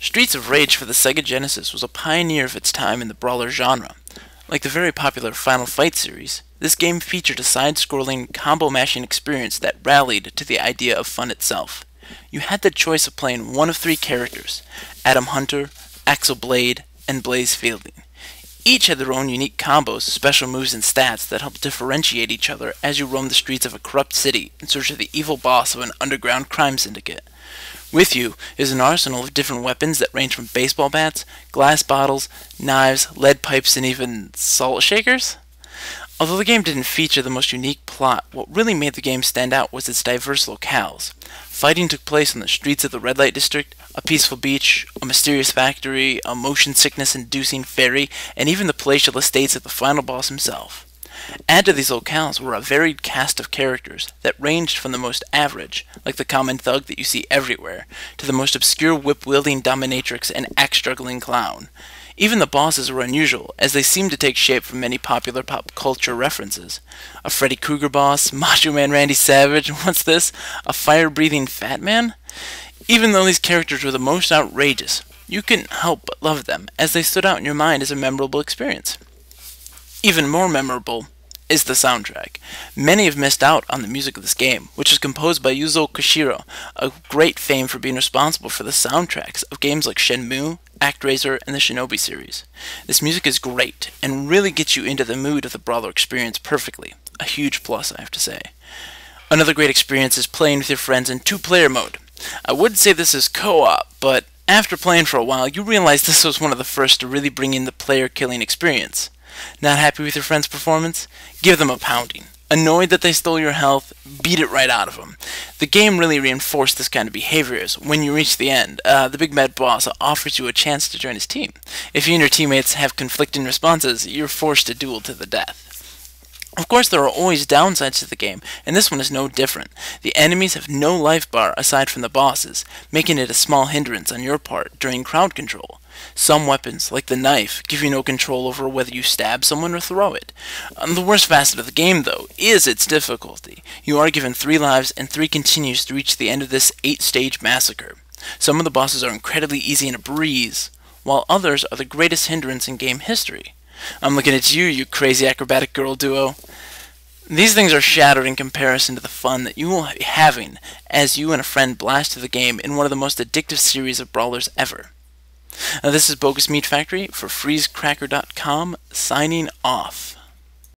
Streets of Rage for the Sega Genesis was a pioneer of its time in the brawler genre. Like the very popular Final Fight series, this game featured a side-scrolling, combo-mashing experience that rallied to the idea of fun itself. You had the choice of playing one of three characters: Adam Hunter, Axel Blade, and Blaze Fielding. Each had their own unique combos, special moves, and stats that helped differentiate each other as you roamed the streets of a corrupt city in search of the evil boss of an underground crime syndicate. With you is an arsenal of different weapons that range from baseball bats, glass bottles, knives, lead pipes, and even salt shakers. Although the game didn't feature the most unique plot, what really made the game stand out was its diverse locales. Fighting took place on the streets of the Red Light District, a peaceful beach, a mysterious factory, a motion sickness-inducing ferry, and even the palatial estates of the final boss himself. Add to these locales were a varied cast of characters that ranged from the most average, like the common thug that you see everywhere, to the most obscure whip-wielding dominatrix and axe-struggling clown. Even the bosses were unusual, as they seemed to take shape from many popular pop culture references. A Freddy Krueger boss, Macho Man Randy Savage, and what's this? A fire-breathing fat man? Even though these characters were the most outrageous, you couldn't help but love them, as they stood out in your mind as a memorable experience. Even more memorable is the soundtrack. Many have missed out on the music of this game, which was composed by Yuzo Koshiro, a great fame for being responsible for the soundtracks of games like Shenmue, ActRaiser, and the Shinobi series. This music is great, and really gets you into the mood of the brawler experience perfectly. A huge plus, I have to say. Another great experience is playing with your friends in two-player mode. I would say this is co-op, but after playing for a while, you realize this was one of the first to really bring in the player-killing experience. Not happy with your friend's performance? Give them a pounding. Annoyed that they stole your health? Beat it right out of them. The game really reinforced this kind of behavior as when you reach the end, the big mad boss offers you a chance to join his team. If you and your teammates have conflicting responses, you're forced to duel to the death. Of course, there are always downsides to the game, and this one is no different. The enemies have no life bar aside from the bosses, making it a small hindrance on your part during crowd control. Some weapons, like the knife, give you no control over whether you stab someone or throw it. The worst facet of the game, though, is its difficulty. You are given 3 lives and 3 continues to reach the end of this 8-stage massacre. Some of the bosses are incredibly easy and a breeze, while others are the greatest hindrance in game history. I'm looking at you, you crazy acrobatic girl duo. These things are shattered in comparison to the fun that you will be having as you and a friend blast through the game in one of the most addictive series of brawlers ever. This is Bogus Meat Factory for FreezeCracker.com, signing off.